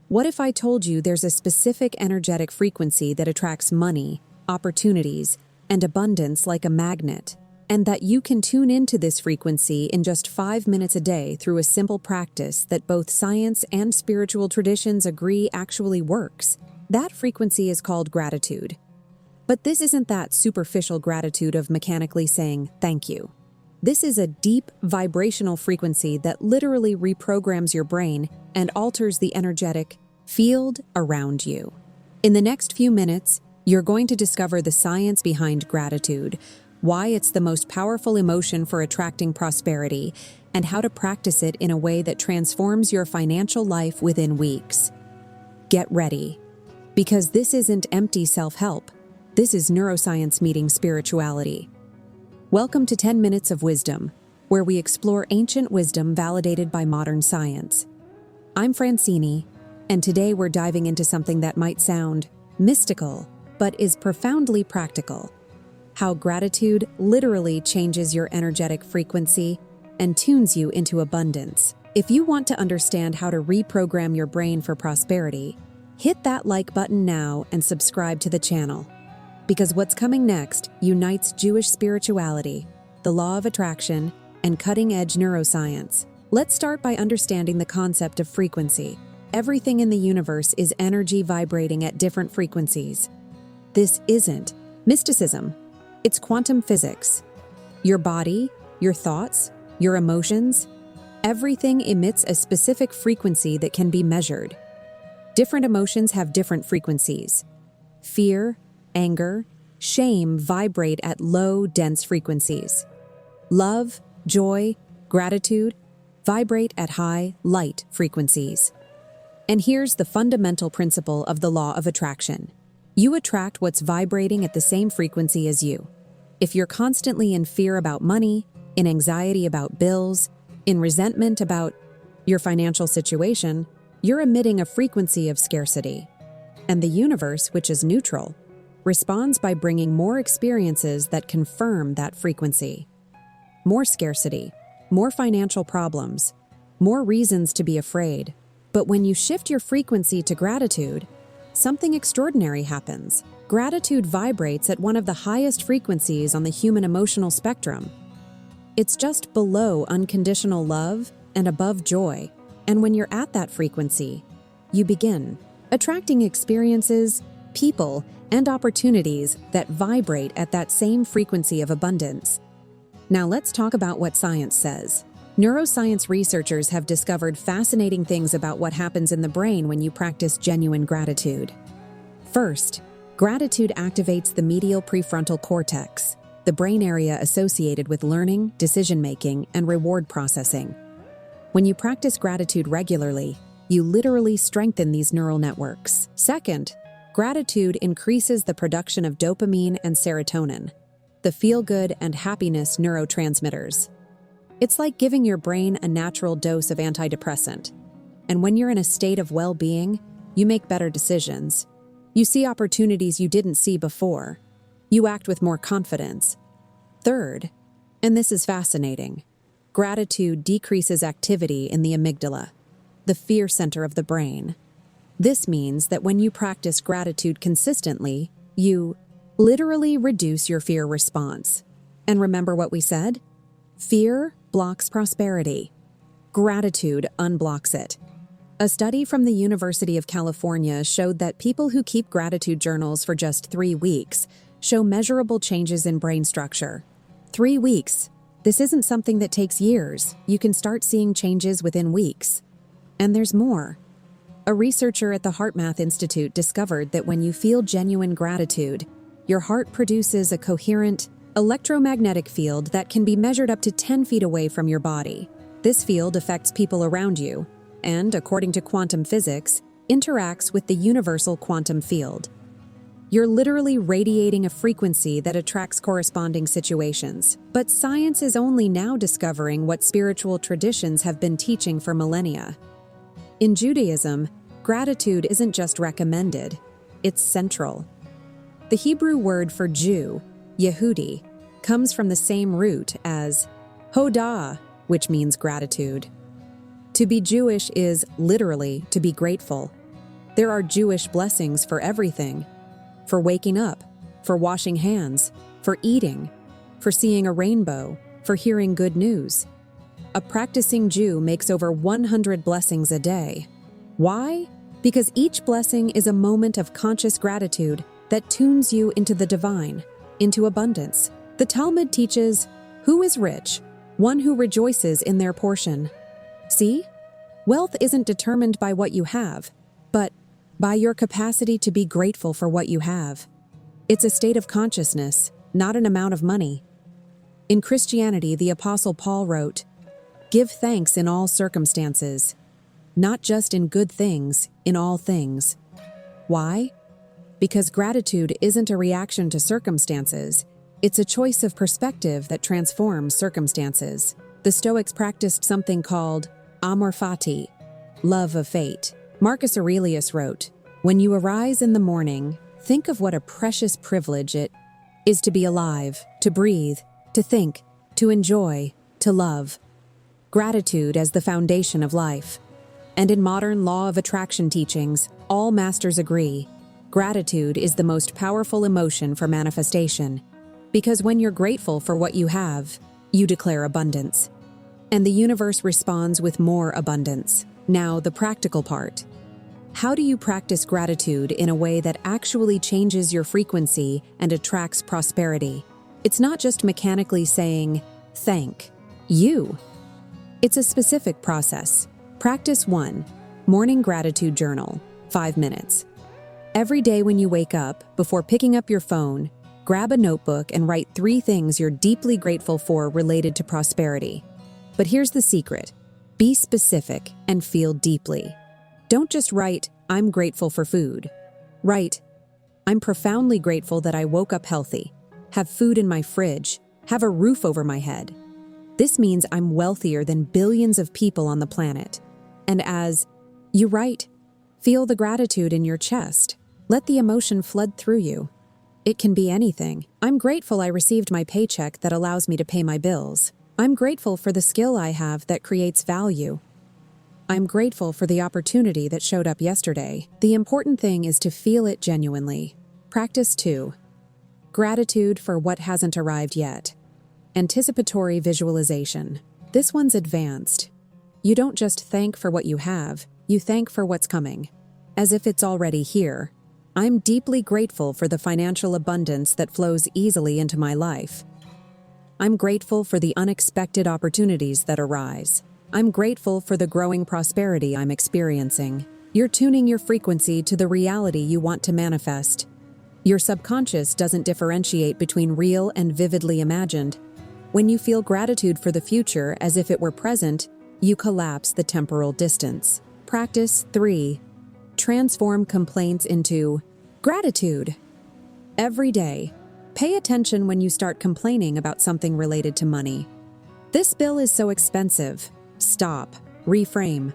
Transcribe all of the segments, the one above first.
What if I told you there's a specific energetic frequency that attracts money, opportunities, and abundance like a magnet, and that you can tune into this frequency in just 5 minutes a day through a simple practice that both science and spiritual traditions agree actually works? That frequency is called gratitude. But this isn't that superficial gratitude of mechanically saying thank you. This is a deep vibrational frequency that literally reprograms your brain and alters the energetic field around you. In the next few minutes, you're going to discover the science behind gratitude, why it's the most powerful emotion for attracting prosperity, and how to practice it in a way that transforms your financial life within weeks. Get ready, because this isn't empty self-help. This is neuroscience meeting spirituality. Welcome to 10 Minutes of Wisdom, where we explore ancient wisdom validated by modern science. I'm Francini, and today we're diving into something that might sound mystical, but is profoundly practical. How gratitude literally changes your energetic frequency and tunes you into abundance. If you want to understand how to reprogram your brain for prosperity, hit that like button now and subscribe to the channel. Because what's coming next unites Jewish spirituality, the law of attraction, and cutting-edge neuroscience. Let's start by understanding the concept of frequency. Everything in the universe is energy vibrating at different frequencies. This isn't mysticism. It's quantum physics. Your body, your thoughts, your emotions, everything emits a specific frequency that can be measured. Different emotions have different frequencies. Fear, anger, shame vibrate at low, dense frequencies. Love, joy, gratitude vibrate at high, light frequencies. And here's the fundamental principle of the law of attraction. You attract what's vibrating at the same frequency as you. If you're constantly in fear about money, in anxiety about bills, in resentment about your financial situation, you're emitting a frequency of scarcity. And the universe, which is neutral, responds by bringing more experiences that confirm that frequency. More scarcity, more financial problems, more reasons to be afraid. But when you shift your frequency to gratitude, something extraordinary happens. Gratitude vibrates at one of the highest frequencies on the human emotional spectrum. It's just below unconditional love and above joy. And when you're at that frequency, you begin attracting experiences, people, and opportunities that vibrate at that same frequency of abundance. Now let's talk about what science says. Neuroscience researchers have discovered fascinating things about what happens in the brain when you practice genuine gratitude. First, gratitude activates the medial prefrontal cortex, the brain area associated with learning, decision-making, and reward processing. When you practice gratitude regularly, you literally strengthen these neural networks. Second, gratitude increases the production of dopamine and serotonin, the feel-good and happiness neurotransmitters. It's like giving your brain a natural dose of antidepressant. And when you're in a state of well-being, you make better decisions. You see opportunities you didn't see before. You act with more confidence. Third, and this is fascinating, gratitude decreases activity in the amygdala, the fear center of the brain. This means that when you practice gratitude consistently, you literally reduce your fear response. And remember what we said? Fear blocks prosperity. Gratitude unblocks it. A study from the University of California showed that people who keep gratitude journals for just 3 weeks show measurable changes in brain structure. 3 weeks. This isn't something that takes years. You can start seeing changes within weeks. And there's more. A researcher at the HeartMath Institute discovered that when you feel genuine gratitude, your heart produces a coherent electromagnetic field that can be measured up to 10 feet away from your body. This field affects people around you and, according to quantum physics, interacts with the universal quantum field. You're literally radiating a frequency that attracts corresponding situations. But science is only now discovering what spiritual traditions have been teaching for millennia. In Judaism, gratitude isn't just recommended, it's central. The Hebrew word for Jew, Yehudi, comes from the same root as hodah, which means gratitude. To be Jewish is literally to be grateful. There are Jewish blessings for everything: for waking up, for washing hands, for eating, for seeing a rainbow, for hearing good news. A practicing Jew makes over 100 blessings a day. Why? Because each blessing is a moment of conscious gratitude that tunes you into the divine, into abundance. The Talmud teaches, "Who is rich? One who rejoices in their portion." See? Wealth isn't determined by what you have, but by your capacity to be grateful for what you have. It's a state of consciousness, not an amount of money. In Christianity, the Apostle Paul wrote, "Give thanks in all circumstances, not just in good things, in all things." Why? Because gratitude isn't a reaction to circumstances, it's a choice of perspective that transforms circumstances. The Stoics practiced something called amor fati, love of fate. Marcus Aurelius wrote, "When you arise in the morning, think of what a precious privilege it is to be alive, to breathe, to think, to enjoy, to love." Gratitude as the foundation of life. And in modern law of attraction teachings, all masters agree, gratitude is the most powerful emotion for manifestation. Because when you're grateful for what you have, you declare abundance. And the universe responds with more abundance. Now, the practical part. How do you practice gratitude in a way that actually changes your frequency and attracts prosperity? It's not just mechanically saying, "Thank you." It's a specific process. Practice 1. Morning Gratitude Journal, 5 minutes. Every day when you wake up, before picking up your phone, grab a notebook and write 3 things you're deeply grateful for related to prosperity. But here's the secret. Be specific and feel deeply. Don't just write, "I'm grateful for food." Write, "I'm profoundly grateful that I woke up healthy, have food in my fridge, have a roof over my head. This means I'm wealthier than billions of people on the planet." And as you write, feel the gratitude in your chest. Let the emotion flood through you. It can be anything. "I'm grateful I received my paycheck that allows me to pay my bills. I'm grateful for the skill I have that creates value. I'm grateful for the opportunity that showed up yesterday." The important thing is to feel it genuinely. Practice 2. Gratitude for what hasn't arrived yet. Anticipatory visualization. This one's advanced. You don't just thank for what you have, you thank for what's coming, as if it's already here. "I'm deeply grateful for the financial abundance that flows easily into my life. I'm grateful for the unexpected opportunities that arise. I'm grateful for the growing prosperity I'm experiencing." You're tuning your frequency to the reality you want to manifest. Your subconscious doesn't differentiate between real and vividly imagined. When you feel gratitude for the future as if it were present, you collapse the temporal distance. Practice 3. Transform complaints into gratitude. Every day, pay attention when you start complaining about something related to money. "This bill is so expensive." Stop. Reframe.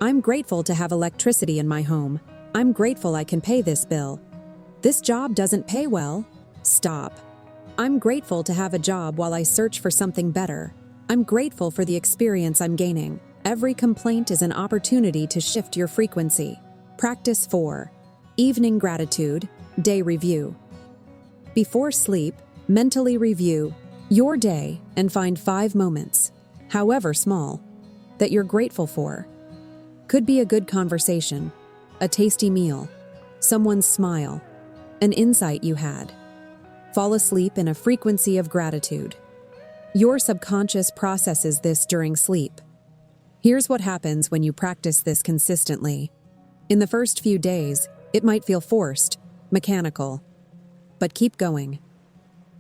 "I'm grateful to have electricity in my home. I'm grateful I can pay this bill." "This job doesn't pay well." Stop. "I'm grateful to have a job while I search for something better. I'm grateful for the experience I'm gaining." Every complaint is an opportunity to shift your frequency. Practice 4. Evening Gratitude, Day Review. Before sleep, mentally review your day and find 5 moments, however small, that you're grateful for. Could be a good conversation, a tasty meal, someone's smile, an insight you had. Fall asleep in a frequency of gratitude. Your subconscious processes this during sleep. Here's what happens when you practice this consistently. In the first few days, it might feel forced, mechanical. But keep going.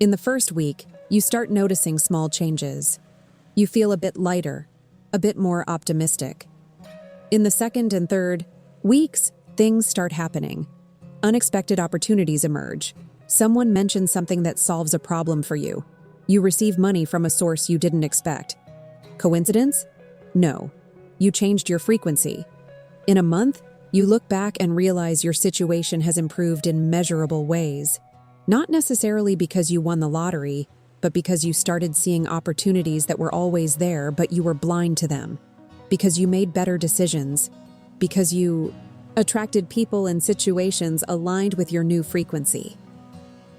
In the first week, you start noticing small changes. You feel a bit lighter, a bit more optimistic. In the second and third weeks, things start happening. Unexpected opportunities emerge. Someone mentions something that solves a problem for you. You receive money from a source you didn't expect. Coincidence? No. You changed your frequency. In a month, you look back and realize your situation has improved in measurable ways. Not necessarily because you won the lottery, but because you started seeing opportunities that were always there, but you were blind to them. Because you made better decisions. Because you attracted people and situations aligned with your new frequency.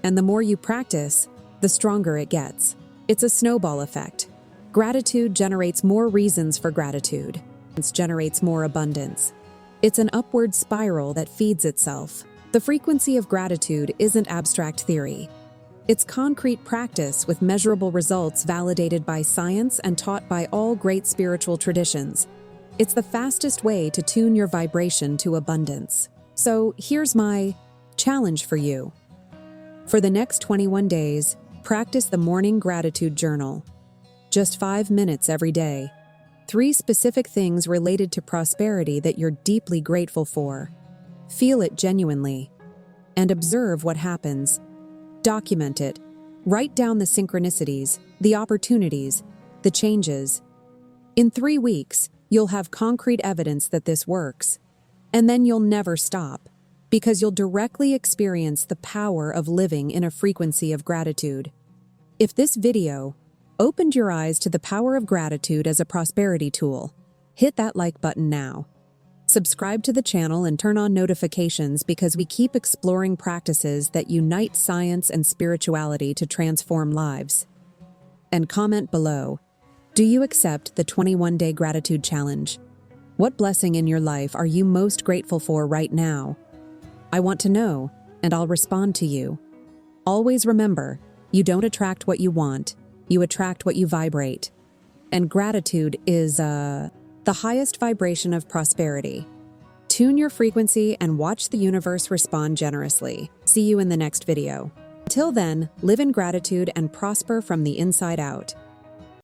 And the more you practice, the stronger it gets. It's a snowball effect. Gratitude generates more reasons for gratitude. It generates more abundance. It's an upward spiral that feeds itself. The frequency of gratitude isn't abstract theory. It's concrete practice with measurable results validated by science and taught by all great spiritual traditions. It's the fastest way to tune your vibration to abundance. So here's my challenge for you. For the next 21 days, practice the morning gratitude journal. Just 5 minutes every day. 3 specific things related to prosperity that you're deeply grateful for. Feel it genuinely. And observe what happens. Document it. Write down the synchronicities, the opportunities, the changes. In 3 weeks, you'll have concrete evidence that this works. And then you'll never stop, because you'll directly experience the power of living in a frequency of gratitude. If this video opened your eyes to the power of gratitude as a prosperity tool, hit that like button now. Subscribe to the channel and turn on notifications because we keep exploring practices that unite science and spirituality to transform lives. And comment below, do you accept the 21-day gratitude challenge? What blessing in your life are you most grateful for right now? I want to know, and I'll respond to you. Always remember, you don't attract what you want, you attract what you vibrate. And gratitude is, the highest vibration of prosperity. Tune your frequency and watch the universe respond generously. See you in the next video. Until then, live in gratitude and prosper from the inside out.